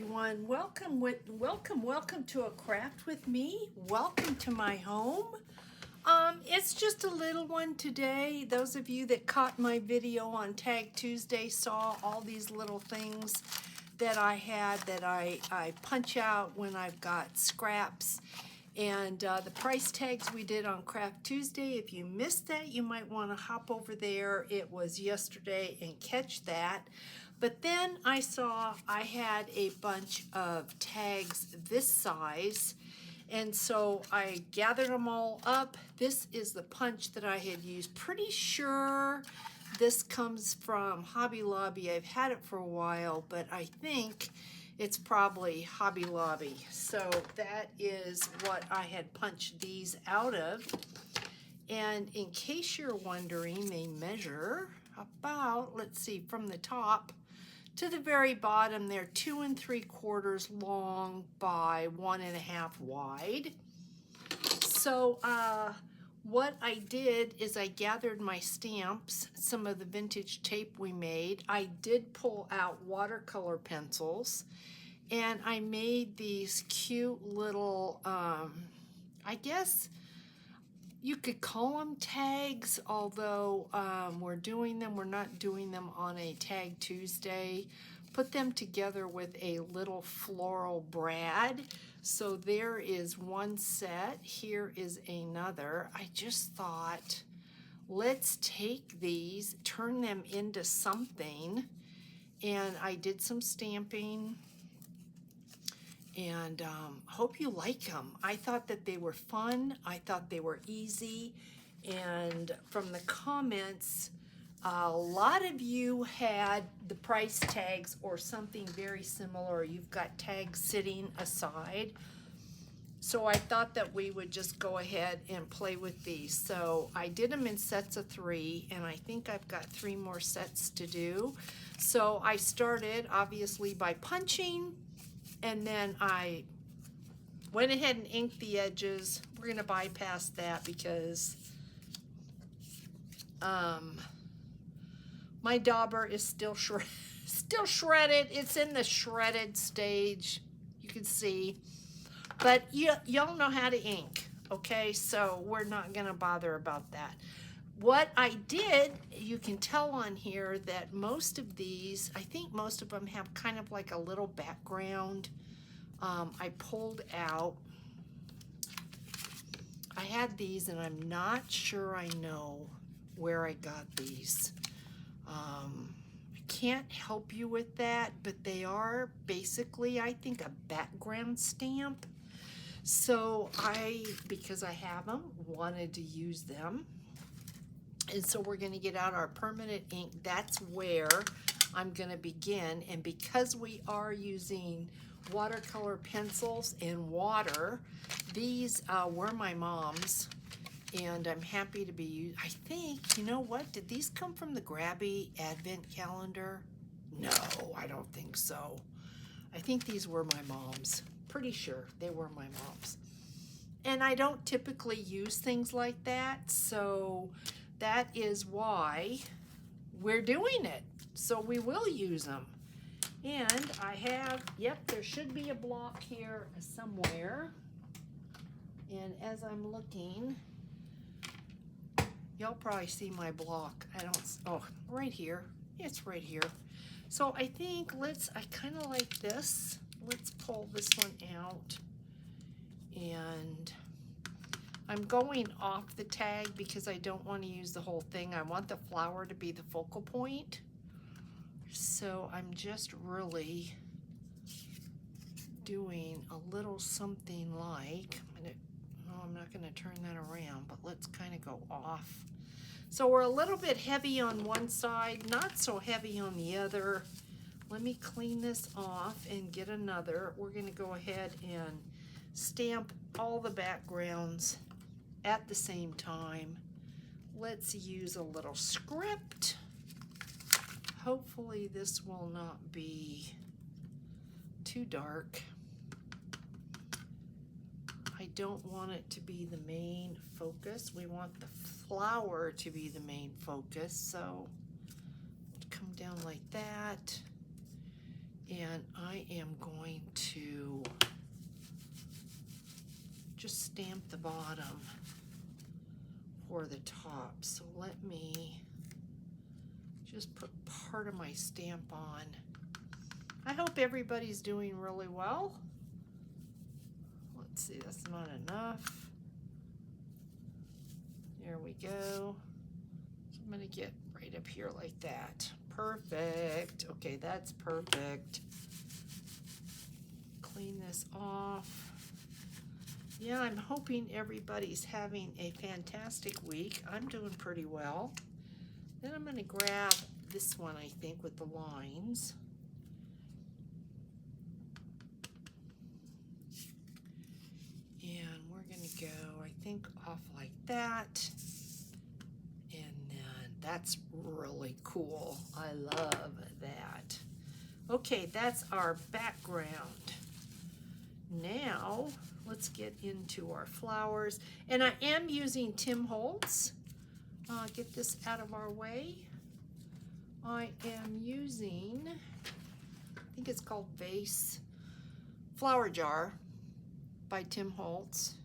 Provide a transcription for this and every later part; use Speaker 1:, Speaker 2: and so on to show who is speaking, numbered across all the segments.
Speaker 1: Everyone, welcome to a craft with me. Welcome to my home. It's just a little one today. Those of you that caught my video on Tag Tuesday saw all these little things that I had that I punch out when I've got scraps. And the price tags we did on Craft Tuesday, if you missed that, you might want to hop over there. It was yesterday and catch that. But then I saw I had a bunch of tags this size, and so I gathered them all up. This is the punch that I had used. Pretty sure this comes from Hobby Lobby. I've had it for a while, but I think it's probably Hobby Lobby. So that is what I had punched these out of. And in case you're wondering, they measure about, let's see, from the top to the very bottom, they're 2 3/4 long by 1.5 wide. So what I did is I gathered my stamps, some of the vintage tape we made. I did pull out watercolor pencils, and I made these cute little, I guess you could call them tags, although we're not doing them on a Tag Tuesday. Put them together with a little floral brad. So there is one set, here is another. I just thought, let's take these, turn them into something. And I did some stamping, and hope you like them. I thought that they were fun. I thought they were easy. And from the comments, a lot of you had the price tags or something very similar. You've got tags sitting aside. So I thought that we would just go ahead and play with these. So I did them in sets of 3, and I think I've got 3 more sets to do. So I started obviously by punching, and then I went ahead and inked the edges. We're gonna bypass that because my dauber is still shredded. It's in the shredded stage, you can see. But y'all know how to ink, okay? So we're not gonna bother about that. What I did, you can tell on here that most of these, I think most of them have kind of like a little background. I pulled out, I had these, and I'm not sure I know where I got these. I can't help you with that, but they are basically, I think, a background stamp. So because I have them, wanted to use them. And so we're going to get out our permanent ink. That's where I'm going to begin. And because we are using watercolor pencils and water, these were my mom's, and I'm happy to be used. I think, you know what? Did these come from the Grabby Advent Calendar? No, I don't think so. I think these were my mom's. Pretty sure they were my mom's. And I don't typically use things like that, so that is why we're doing it. So we will use them. And I have, yep, there should be a block here somewhere. And as I'm looking, y'all probably see my block. Right here. It's right here. So I think I kind of like this. Let's pull this one out. And I'm going off the tag because I don't want to use the whole thing. I want the flower to be the focal point. So I'm just really doing a little something like, I'm not going to turn that around, but let's kind of go off. So we're a little bit heavy on one side, not so heavy on the other. Let me clean this off and get another. We're going to go ahead and stamp all the backgrounds at the same time. Let's use a little script. Hopefully this will not be too dark. I don't want it to be the main focus. We want the flower to be the main focus. So come down like that. And I am going to just stamp the bottom for the top. So let me just put part of my stamp on. I hope everybody's doing really well. Let's see, that's not enough. There we go. So I'm gonna get right up here like that. Perfect. Okay, that's perfect. Clean this off. Yeah, I'm hoping everybody's having a fantastic week. I'm doing pretty well. Then I'm gonna grab this one, I think, with the lines. And we're gonna go, I think, off like that. And then that's really cool. I love that. Okay, that's our background. Now, let's get into our flowers. And I am using Tim Holtz. Get this out of our way. I am using, I think it's called Vase Flower Jar by Tim Holtz.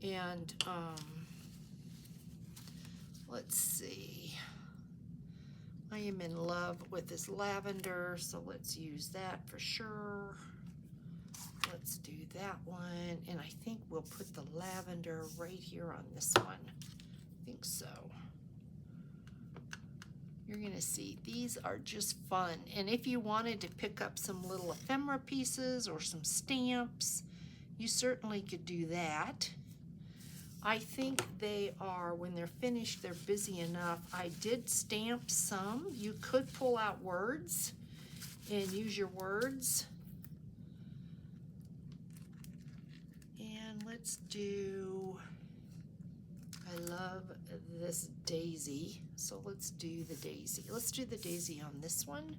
Speaker 1: And let's see. I am in love with this lavender, so let's use that for sure. Let's do that one, and I think we'll put the lavender right here on this one. I think so. You're gonna see, these are just fun. And if you wanted to pick up some little ephemera pieces or some stamps, you certainly could do that. I think they are, when they're finished, they're busy enough. I did stamp some. You could pull out words and use your words. And let's do, I love this daisy. So let's do the daisy. Let's do the daisy on this one.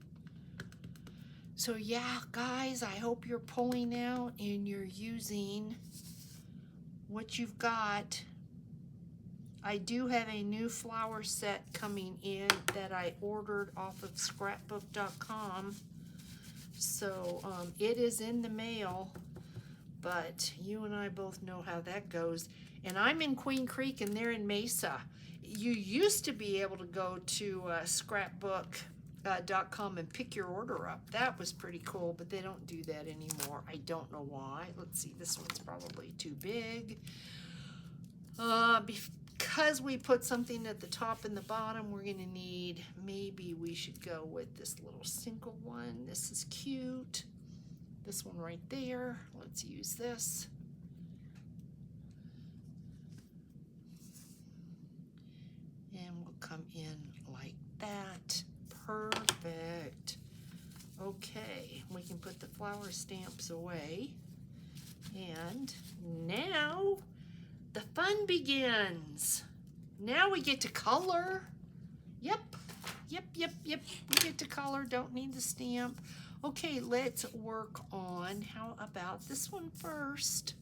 Speaker 1: So yeah, guys, I hope you're pulling out and you're using what you've got. I do have a new flower set coming in that I ordered off of scrapbook.com. So it is in the mail, but you and I both know how that goes. And I'm in Queen Creek and they're in Mesa. You used to be able to go to scrapbook.com and pick your order up. That was pretty cool, but they don't do that anymore. I don't know why. Let's see, this one's probably too big. Because we put something at the top and the bottom, we're gonna need, maybe we should go with this little single one. This is cute. This one right there. Let's use this. And we'll come in like that. Perfect. Okay, we can put the flower stamps away. And now the fun begins. Now we get to color. Yep. We get to color, don't need the stamp. Okay, let's work on, how about this one first?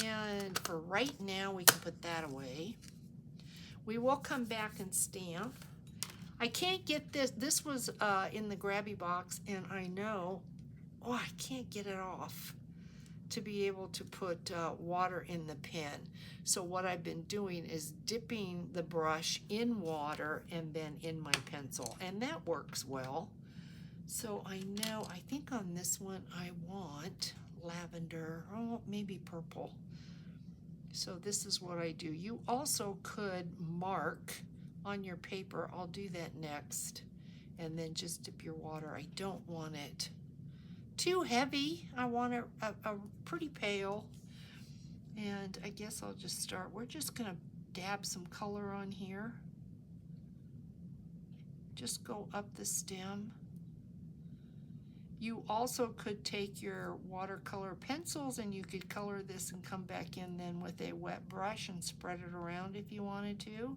Speaker 1: And for right now, we can put that away. We will come back and stamp. I can't get this. This was in the grabby box, and I know, oh, I can't get it off to be able to put water in the pen. So what I've been doing is dipping the brush in water and then in my pencil, and that works well. So I know, I think on this one I want lavender, oh, maybe purple. So this is what I do. You also could mark on your paper. I'll do that next. And then just dip your water. I don't want it too heavy. I want it a pretty pale. And I guess I'll just start. We're just gonna dab some color on here. Just go up the stem. You also could take your watercolor pencils and you could color this and come back in then with a wet brush and spread it around if you wanted to.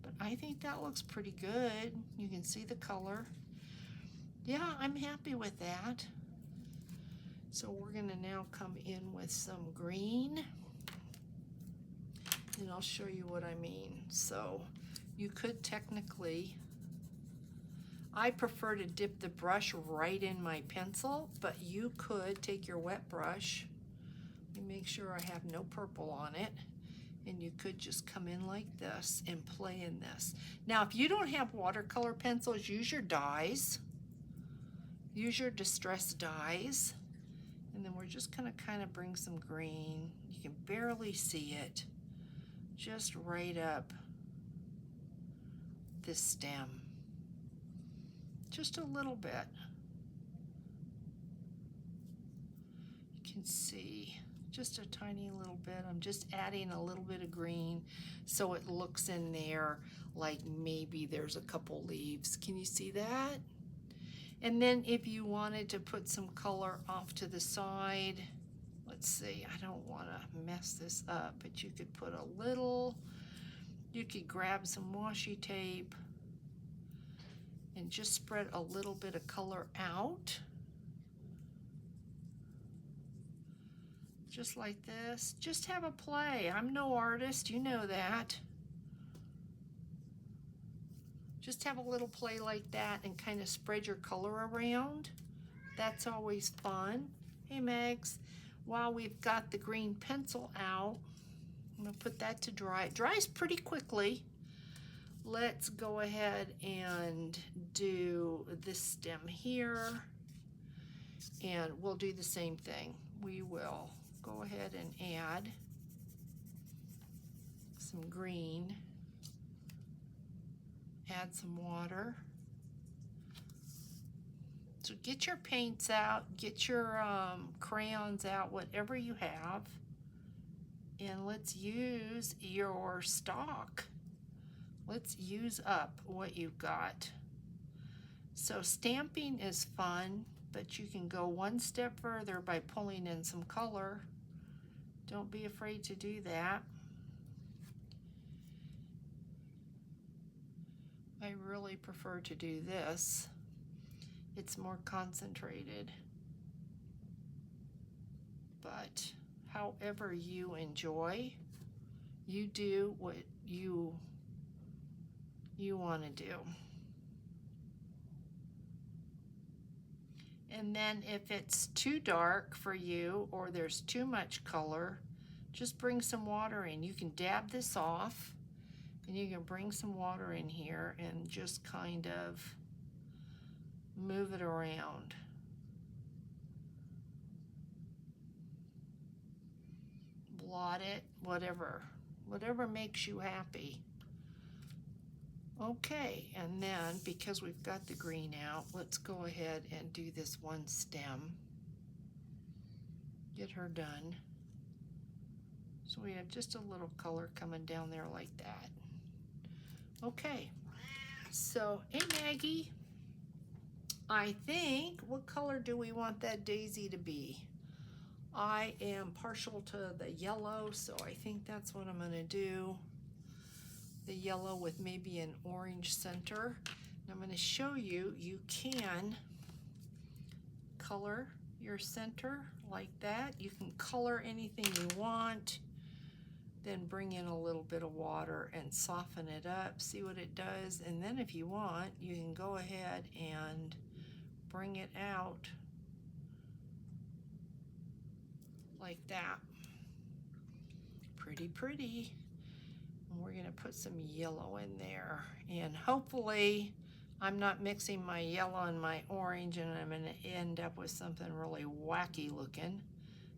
Speaker 1: But I think that looks pretty good. You can see the color. Yeah, I'm happy with that. So we're gonna now come in with some green. And I'll show you what I mean. So you could technically, I prefer to dip the brush right in my pencil, but you could take your wet brush. Let me make sure I have no purple on it. And you could just come in like this and play in this. Now, if you don't have watercolor pencils, use your dyes. Use your distress dyes. And then we're just gonna kind of bring some green. You can barely see it. Just right up this stem. Just a little bit. You can see just a tiny little bit. I'm just adding a little bit of green so it looks in there like maybe there's a couple leaves. Can you see that? And then if you wanted to put some color off to the side, let's see, I don't want to mess this up, but you could put a little, you could grab some washi tape and just spread a little bit of color out. Just like this. Just have a play. I'm no artist, you know that. Just have a little play like that and kind of spread your color around. That's always fun. Hey Megs, while we've got the green pencil out, I'm gonna put that to dry. It dries pretty quickly. Let's go ahead and do this stem here, and we'll do the same thing. We will go ahead and add some green, add some water. So get your paints out, get your crayons out, whatever you have, and let's use your stock. Let's use up what you've got. So stamping is fun, but you can go one step further by pulling in some color. Don't be afraid to do that. I really prefer to do this. It's more concentrated. But however you enjoy, you do what you want to do. And then if it's too dark for you or there's too much color, just bring some water in. You can dab this off and you can bring some water in here and just kind of move it around. Blot it, whatever makes you happy. Okay, and then because we've got the green out, let's go ahead and do this one stem. Get her done. So we have just a little color coming down there like that. Okay, so hey Maggie, I think, what color do we want that daisy to be? I am partial to the yellow, so I think that's what I'm gonna do. The yellow with maybe an orange center. And I'm going to show you, you can color your center like that. You can color anything you want, then bring in a little bit of water and soften it up, see what it does. And then if you want, you can go ahead and bring it out like that. Pretty, pretty. We're going to put some yellow in there, and hopefully I'm not mixing my yellow and my orange and I'm going to end up with something really wacky looking,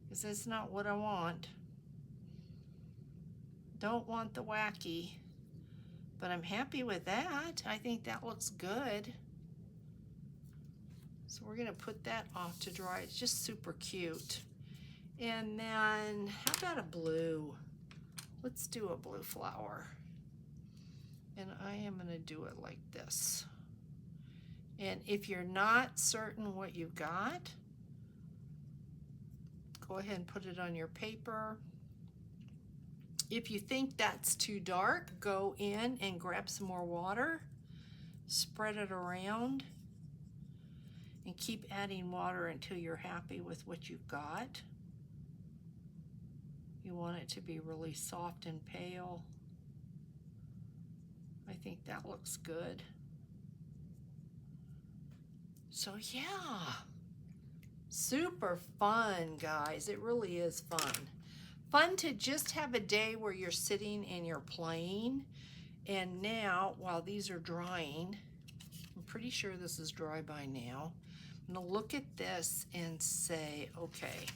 Speaker 1: because that's not what I want. Don't want the wacky, but I'm happy with that. I think that looks good. So we're going to put that off to dry. It's just super cute. And then how about a blue? Let's do a blue flower. And I am going to do it like this. And if you're not certain what you've got, go ahead and put it on your paper. If you think that's too dark, go in and grab some more water, spread it around, and keep adding water until you're happy with what you've got. You want it to be really soft and pale. I think that looks good. So yeah, super fun, guys. It really is fun. Fun to just have a day where you're sitting and you're playing. And now, while these are drying, I'm pretty sure this is dry by now. I'm gonna look at this and say, okay,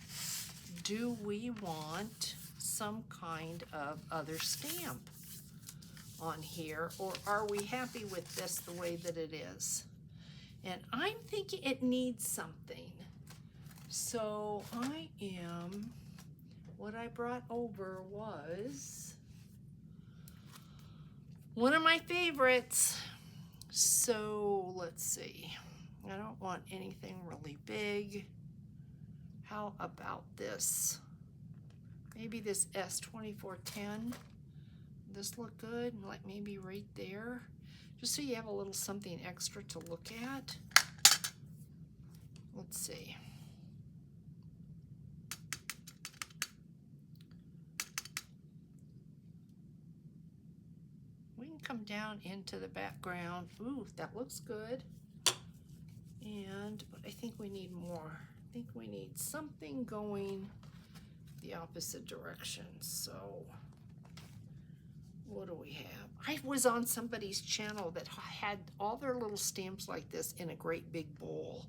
Speaker 1: do we want some kind of other stamp on here, or are we happy with this the way that it is? And I'm thinking it needs something. So what I brought over was one of my favorites. So let's see. I don't want anything really big. How about this? Maybe this S2410. This look good? Like maybe right there. Just so you have a little something extra to look at. Let's see. We can come down into the background. Ooh, that looks good. But I think we need more. I think we need something going the opposite direction. So what do we have? I was on somebody's channel that had all their little stamps like this in a great big bowl.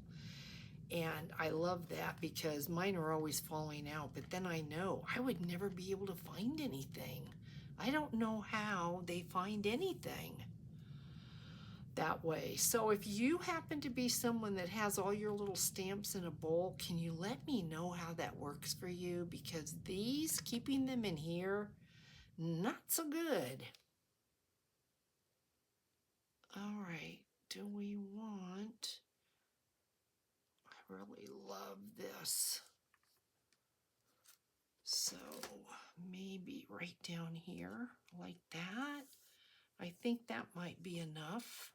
Speaker 1: And I love that because mine are always falling out. But then I know I would never be able to find anything. I don't know how they find anything that way. So if you happen to be someone that has all your little stamps in a bowl, can you let me know how that works for you? Because these, keeping them in here, not so good. All right, do we want, I really love this. So maybe right down here like that. I think that might be enough.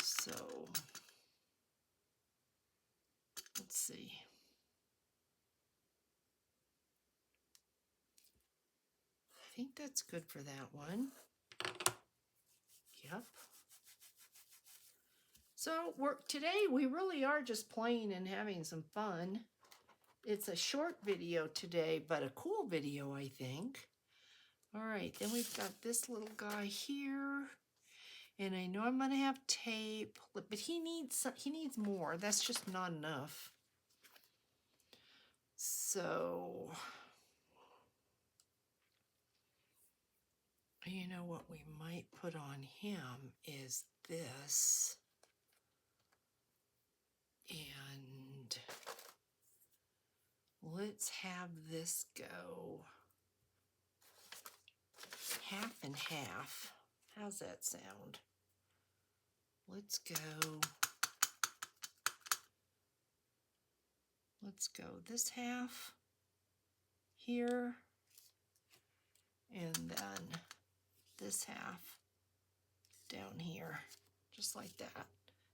Speaker 1: So let's see. I think that's good for that one. Yep. So today we really are just playing and having some fun. It's a short video today, but a cool video, I think. All right, then we've got this little guy here. And I know I'm gonna have tape, but he needs more. That's just not enough. So, you know what we might put on him is this. And let's have this go half and half. How's that sound? Let's go this half here, and then this half down here, just like that.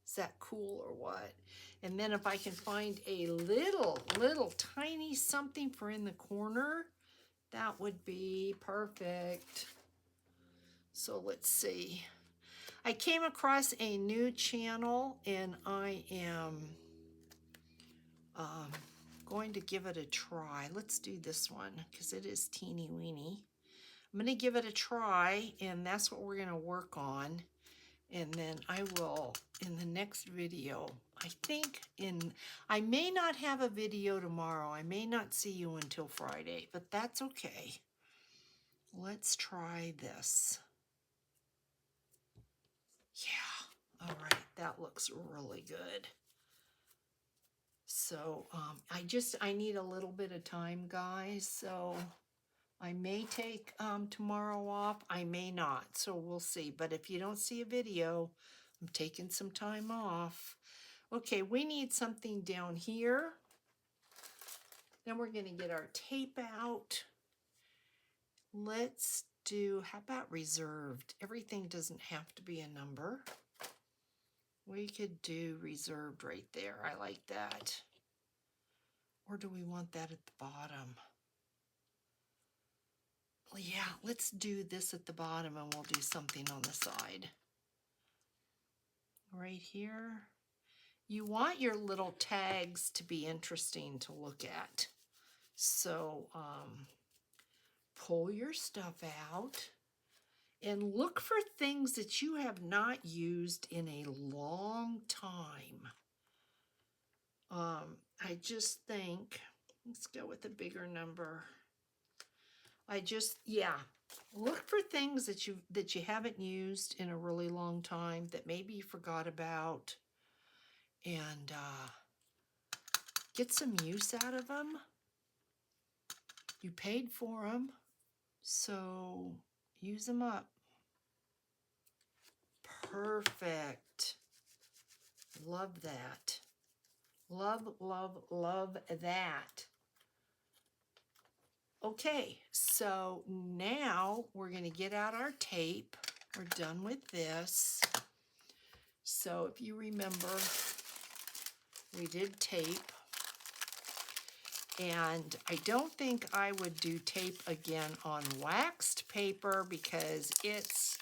Speaker 1: Is that cool or what? And then if I can find a little tiny something for in the corner, that would be perfect. So let's see. I came across a new channel and I am going to give it a try. Let's do this one because it is teeny weeny. I'm going to give it a try, and that's what we're going to work on. And then I will, in the next video, I may not have a video tomorrow. I may not see you until Friday, but that's okay. Let's try this. Yeah, all right, that looks really good. So I need a little bit of time, guys. So I may take tomorrow off. I may not. So we'll see. But if you don't see a video, I'm taking some time off. Okay, we need something down here. Then we're going to get our tape out. Let's do, how about reserved? Everything doesn't have to be a number. We could do reserved right there. I like that. Or do we want that at the bottom? Well, yeah, let's do this at the bottom and we'll do something on the side. Right here. you want your little tags to be interesting to look at. So pull your stuff out and look for things that you have not used in a long time. I just think, let's go with a bigger number. Look for things that you haven't used in a really long time that maybe you forgot about, and get some use out of them. You paid for them, so use them up. Perfect. Love that. Love, love, love that. Okay, so now we're going to get out our tape. We're done with this. So if you remember, we did tape. And I don't think I would do tape again on waxed paper because it's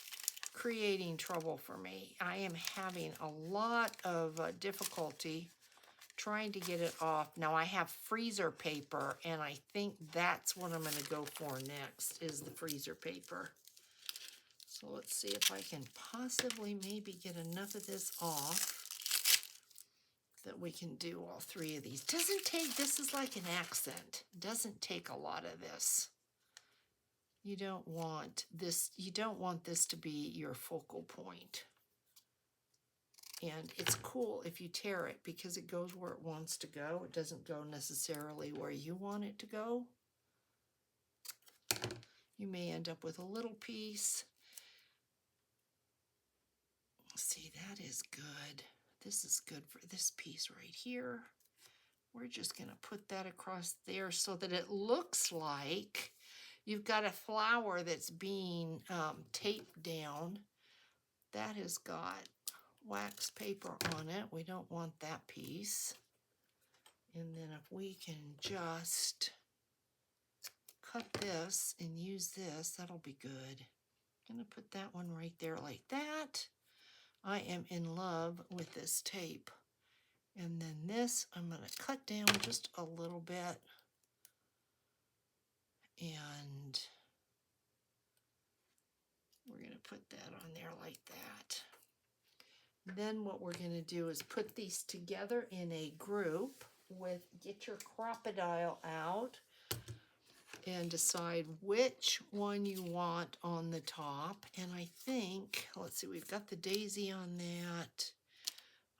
Speaker 1: creating trouble for me. I am having a lot of difficulty trying to get it off. Now I have freezer paper, and I think that's what I'm going to go for next, is the freezer paper. So let's see if I can possibly maybe get enough of this off that we can do all three of these. This is like an accent. It doesn't take a lot of this. You don't want this to be your focal point. And it's cool if you tear it because it goes where it wants to go. It doesn't go necessarily where you want it to go. You may end up with a little piece. See, that is good. This is good for this piece right here. We're just going to put that across there so that it looks like you've got a flower that's being taped down. That has got wax paper on it. We don't want that piece. And then if we can just cut this and use this, that'll be good. I'm going to put that one right there like that. I am in love with this tape. And then this, I'm going to cut down just a little bit. And we're going to put that on there like that. Then what we're going to do is put these together in a group get your crocodile out and decide which one you want on the top. And I think, let's see, we've got the daisy on that.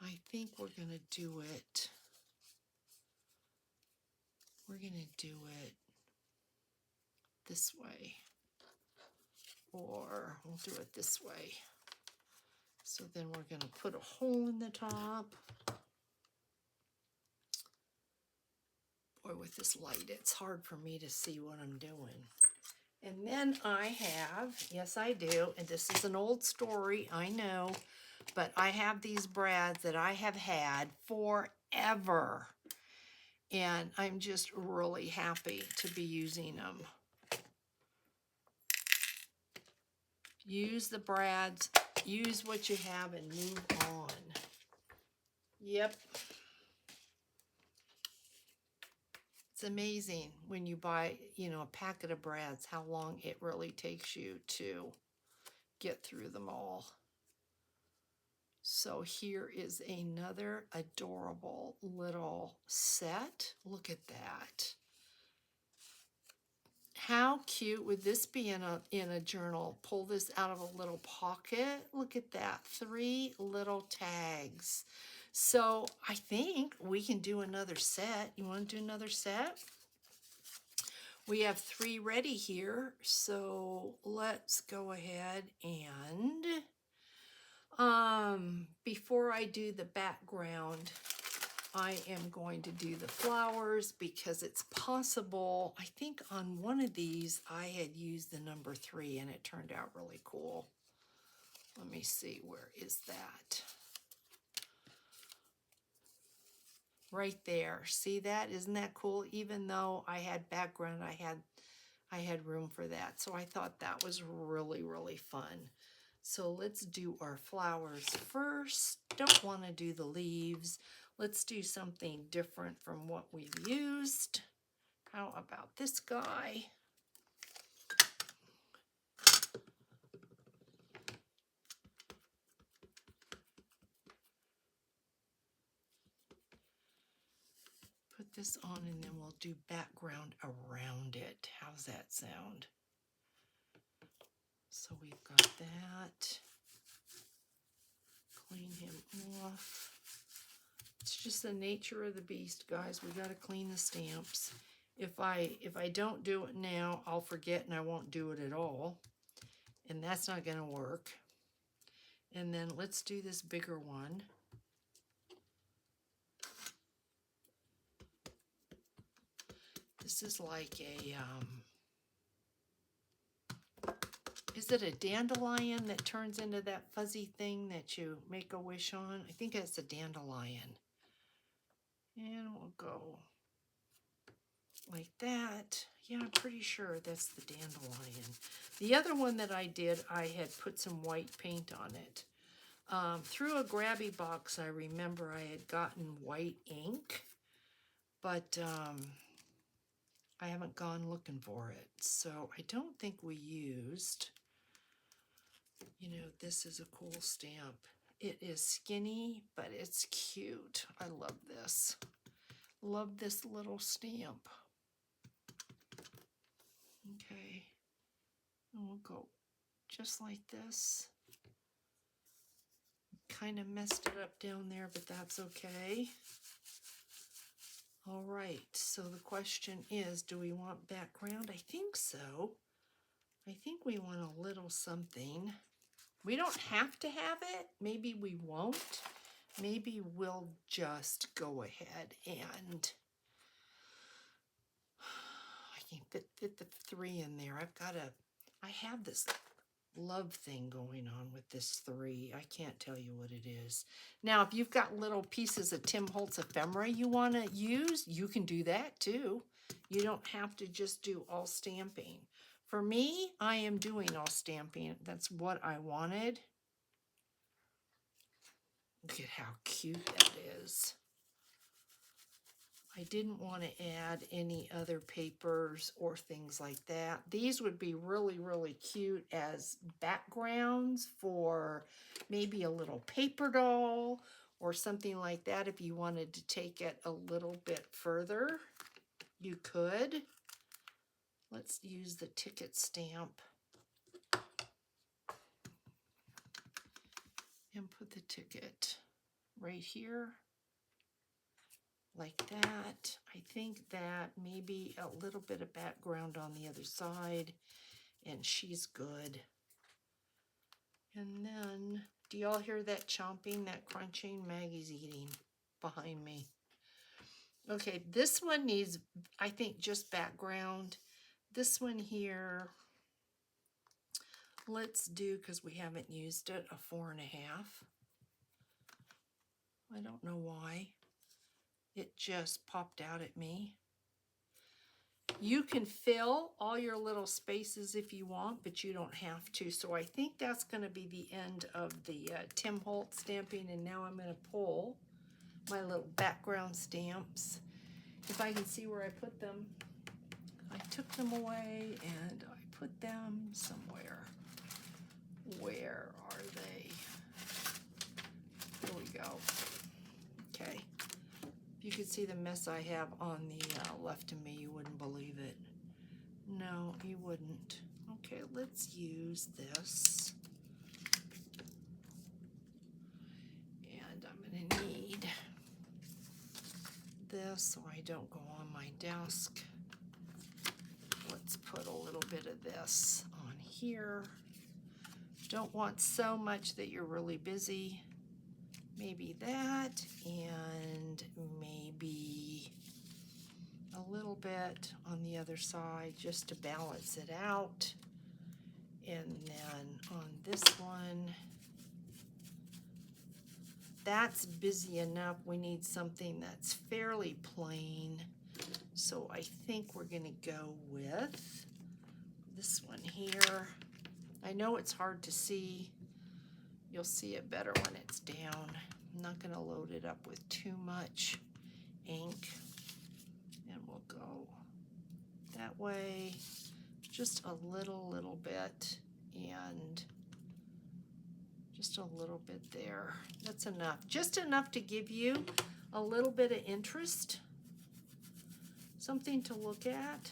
Speaker 1: I think we're going to do it. We're going to do it this way. Or we'll do it this way. So then we're going to put a hole in the top. Boy, with this light, it's hard for me to see what I'm doing. And then I have, yes I do, and this is an old story, I know, but I have these brads that I have had forever. And I'm just really happy to be using them. Use the brads, use what you have, and move on. Yep. It's amazing when you buy, a packet of brads, how long it really takes you to get through them all. So here is another adorable little set. Look at that. How cute would this be in a journal? Pull this out of a little pocket. Look at that, 3 little tags. So I think we can do another set. You want to do another set? We have 3 ready here, so let's go ahead and before I do the background, I am going to do the flowers because it's possible, I think on one of these I had used the number 3 and it turned out really cool. Let me see, where is that? Right there. See that? Isn't that cool? Even though I had background, I had room for that. So I thought that was really, really fun. So let's do our flowers first. Don't want to do the leaves. Let's do something different from what we've used. How about this guy? Put this on and then we'll do background around it. How's that sound? So we've got that. Clean him off. It's just the nature of the beast, guys. We got to clean the stamps. If I don't do it now, I'll forget and I won't do it at all. And that's not going to work. And then let's do this bigger one. This is like a, is it a dandelion that turns into that fuzzy thing that you make a wish on? I think it's a dandelion. And we'll go like that. Yeah, I'm pretty sure that's the dandelion. The other one that I did, I had put some white paint on it. Through a grabby box, I remember I had gotten white ink, but I haven't gone looking for it. So I don't think we used, you know, this is a cool stamp. It is skinny, but it's cute. I love this. Love this little stamp. Okay, and we'll go just like this. Kind of messed it up down there, but that's okay. All right, so the question is, do we want background? I think so. I think we want a little something. We don't have to have it. Maybe we won't. Maybe we'll just go ahead and I can fit the 3 in there. I have this love thing going on with this 3. I can't tell you what it is. Now, if you've got little pieces of Tim Holtz ephemera you want to use, you can do that too. You don't have to just do all stamping. For me, I am doing all stamping. That's what I wanted. Look at how cute that is. I didn't want to add any other papers or things like that. These would be really, really cute as backgrounds for maybe a little paper doll or something like that. If you wanted to take it a little bit further, you could. Let's use the ticket stamp and put the ticket right here. Like that. I think that maybe a little bit of background on the other side, and she's good. And then, do y'all hear that chomping, that crunching? Maggie's eating behind me. Okay, this one needs, I think, just background. This one here, let's do, because we haven't used it, a 4.5. I don't know why. It just popped out at me. You can fill all your little spaces if you want, but you don't have to. So I think that's going to be the end of the Tim Holtz stamping. And now I'm going to pull my little background stamps. If I can see where I put them. I took them away and I put them somewhere. Where are they? Here we go. Okay. If you could see the mess I have on the left of me, you wouldn't believe it. No, you wouldn't. Okay, let's use this. And I'm going to need this so I don't go on my desk. Let's put a little bit of this on here. Don't want so much that you're really busy. Maybe that, and maybe a little bit on the other side just to balance it out. And then on this one, that's busy enough. We need something that's fairly plain. So I think we're going to go with this one here. I know it's hard to see, You'll see it better when it's down. I'm not going to load it up with too much ink. And we'll go that way, just a little bit, and just a little bit there. That's enough. Just enough to give you a little bit of interest, something to look at.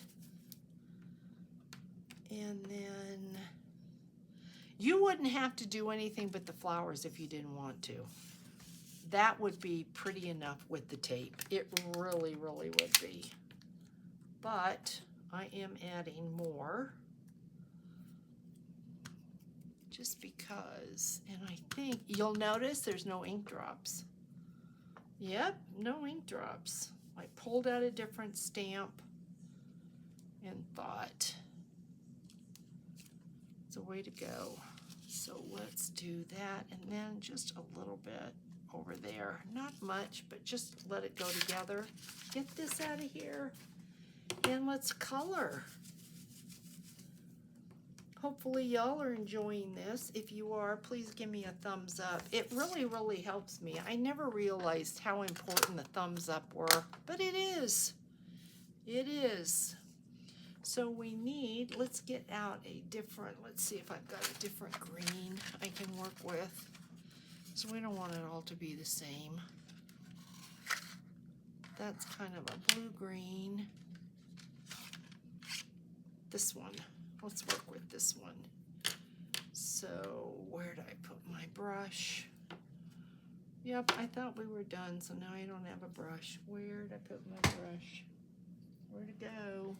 Speaker 1: And then you wouldn't have to do anything but the flowers if you didn't want to. That would be pretty enough with the tape. It really would be. But I am adding more just because, and I think you'll notice there's no ink drops. Yep, no ink drops. I pulled out a different stamp and thought it's a way to go. So let's do that, and then just a little bit over there. Not much, but just let it go together. Get this out of here, and let's color. Hopefully y'all are enjoying this. If you are, please give me a thumbs up. It really helps me. I never realized how important the thumbs up were, but it is. It is. So we need, let's get out a different, let's see if I've got a different green I can work with. So we don't want it all to be the same. That's kind of a blue-green. This one, let's work with this one. So where did I put my brush? Yep, I thought we were done, so now I don't have a brush. Where did I put my brush? Where'd it go?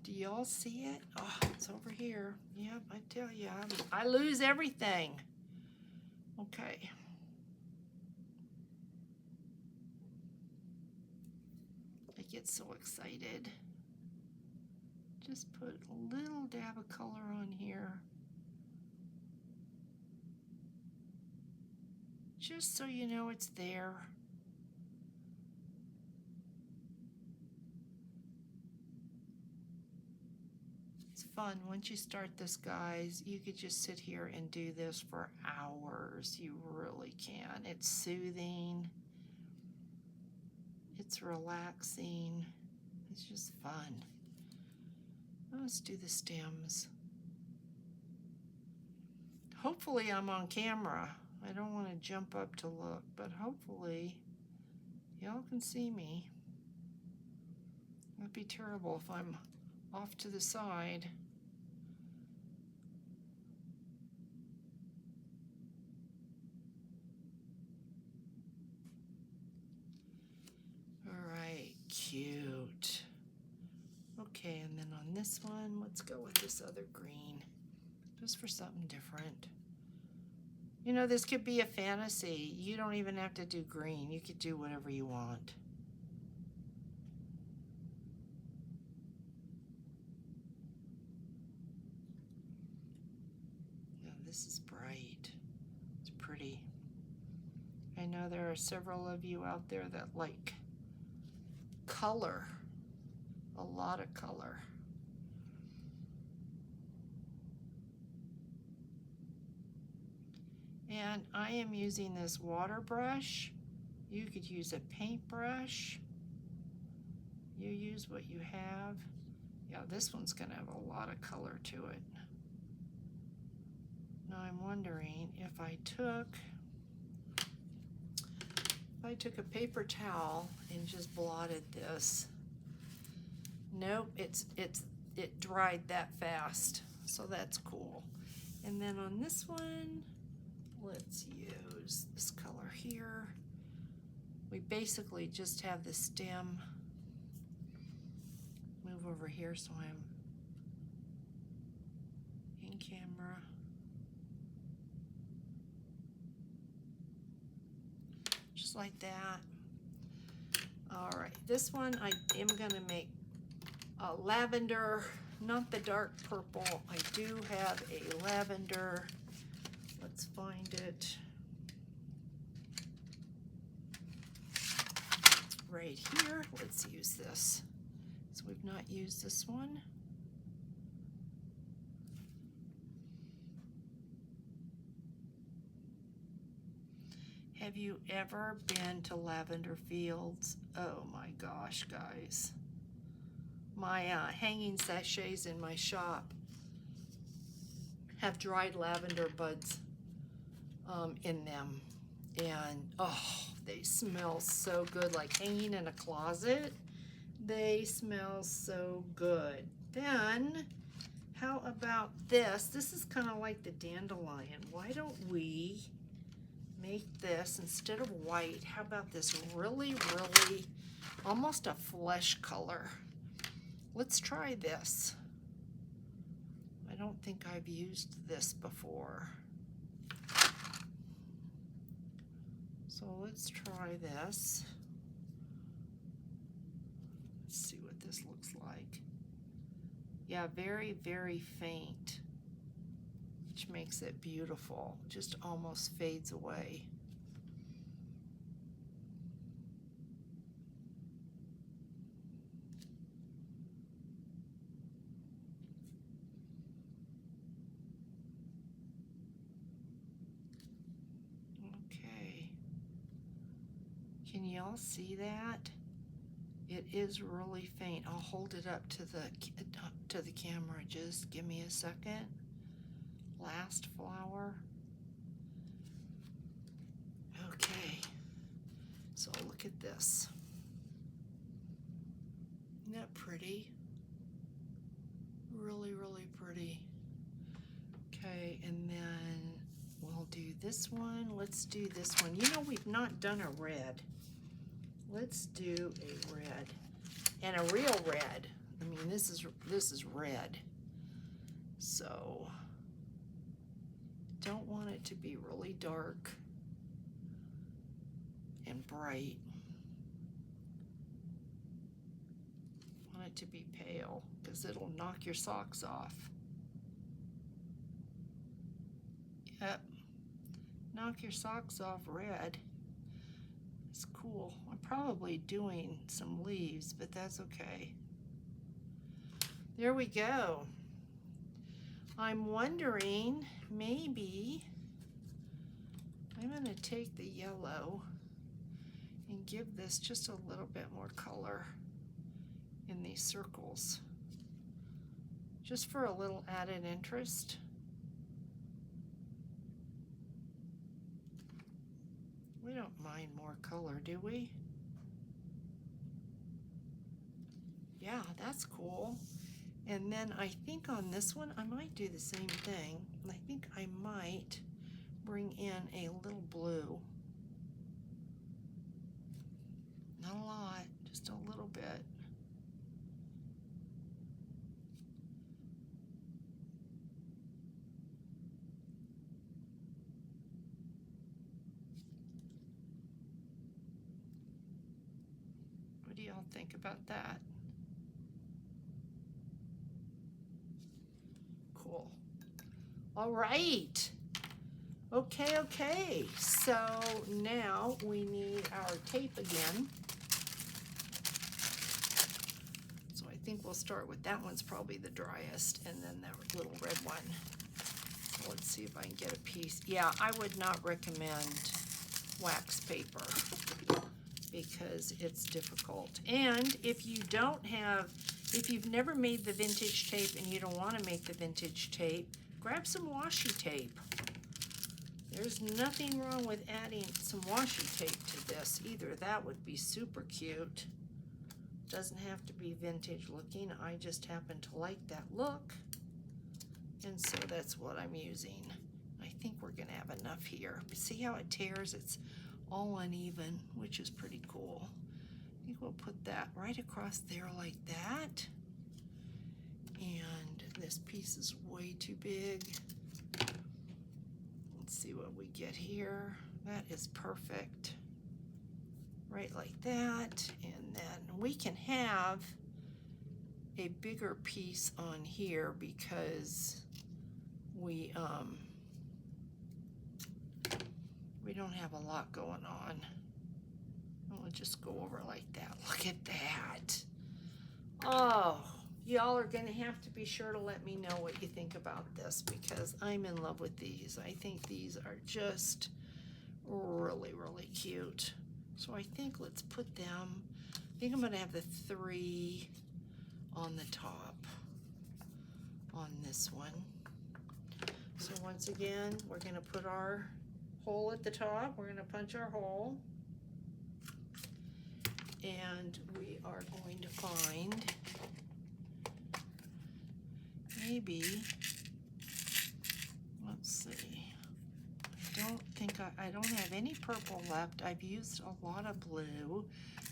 Speaker 1: Do y'all see it? Oh, it's over here. Yep, I tell you, I lose everything. Okay. I get so excited. Just put a little dab of color on here. Just so you know it's there. It's fun. Once you start this, guys, you could just sit here and do this for hours. You really can. It's soothing. It's relaxing. It's just fun. Let's do the stems. Hopefully I'm on camera. I don't want to jump up to look, but hopefully y'all can see me. It'd be terrible if I'm off to the side. All right, cute. Okay, and then on this one, let's go with this other green, just for something different. You know, this could be a fantasy. You don't even have to do green. You could do whatever you want. Now, this is bright. It's pretty. I know there are several of you out there that like color. A lot of color. And I am using this water brush. You could use a paintbrush. You use what you have. Yeah, this one's gonna have a lot of color to it. Now I'm wondering if I took a paper towel and just blotted this. Nope, it dried that fast, so that's cool. And then on this one, let's use this color here. We basically just have the stem move over here so I'm in camera. Just like that. All right, this one I am gonna make lavender, not the dark purple. I do have a lavender. Let's find it. Right here. Let's use this. So we've not used this one. Have you ever been to lavender fields? Oh my gosh, guys. My hanging sachets in my shop have dried lavender buds in them. And oh, they smell so good, like hanging in a closet. They smell so good. Then, how about this? This is kind of like the dandelion. Why don't we make this, instead of white, how about this really, really, almost a flesh color? Let's try this. I don't think I've used this before. So let's try this. Let's see what this looks like. Yeah, very, very faint, which makes it beautiful. Just almost fades away. Okay. Can y'all see that? It is really faint. I'll hold it up to the camera. Just give me a second. Last flower. Okay. So look at this. Isn't that pretty? Really, really pretty. Okay, and then we'll do this one. Let's do this one. You know, we've not done a red. Let's do a red, and a real red. I mean, this is red. So don't want it to be really dark and bright. Want it to be pale because it'll knock your socks off. Yep, knock your socks off red. It's cool. I'm probably doing some leaves, but that's okay. There we go. I'm wondering, maybe I'm going to take the yellow and give this just a little bit more color in these circles, just for a little added interest. We don't mind more color, do we? Yeah, that's cool. And then I think on this one, I might do the same thing. I think I might bring in a little blue. Not a lot, just a little bit. What do y'all think about that? Cool. All right. Okay. So now we need our tape again. So I think we'll start with that one's probably the driest, and then that little red one. So let's see if I can get a piece. Yeah, I would not recommend wax paper because it's difficult. And if you've never made the vintage tape and you don't want to make the vintage tape, grab some washi tape. There's nothing wrong with adding some washi tape to this either. That would be super cute. Doesn't have to be vintage looking. I just happen to like that look. And so that's what I'm using. I think we're gonna have enough here. But see how it tears? It's all uneven, which is pretty cool. I think we'll put that right across there like that. And this piece is way too big. Let's see what we get here. That is perfect. Right like that. And then we can have a bigger piece on here because we don't have a lot going on. We'll just go over like that. Look at that. Oh, y'all are gonna have to be sure to let me know what you think about this because I'm in love with these. I think these are just really, really cute. So I think let's put them, I think I'm gonna have the 3 on the top on this one. So once again, we're gonna put our hole at the top. We're gonna punch our hole. And we are going to find maybe, let's see, I don't have any purple left. I've used a lot of blue.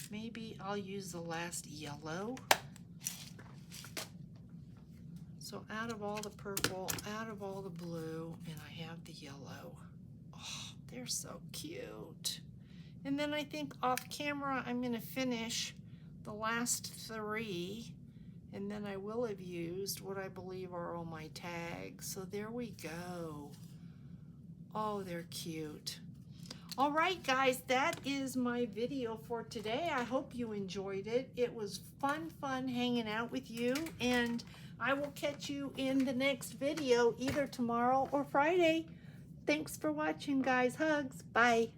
Speaker 1: Maybe I'll use the last yellow. So out of all the purple, out of all the blue, and I have the yellow. Oh, they're so cute. And then I think off camera, I'm gonna finish the last 3, and then I will have used what I believe are all my tags. So there we go. Oh, they're cute. All right, guys, that is my video for today. I hope you enjoyed it. It was fun hanging out with you, and I will catch you in the next video, either tomorrow or Friday. Thanks for watching, guys. Hugs. Bye.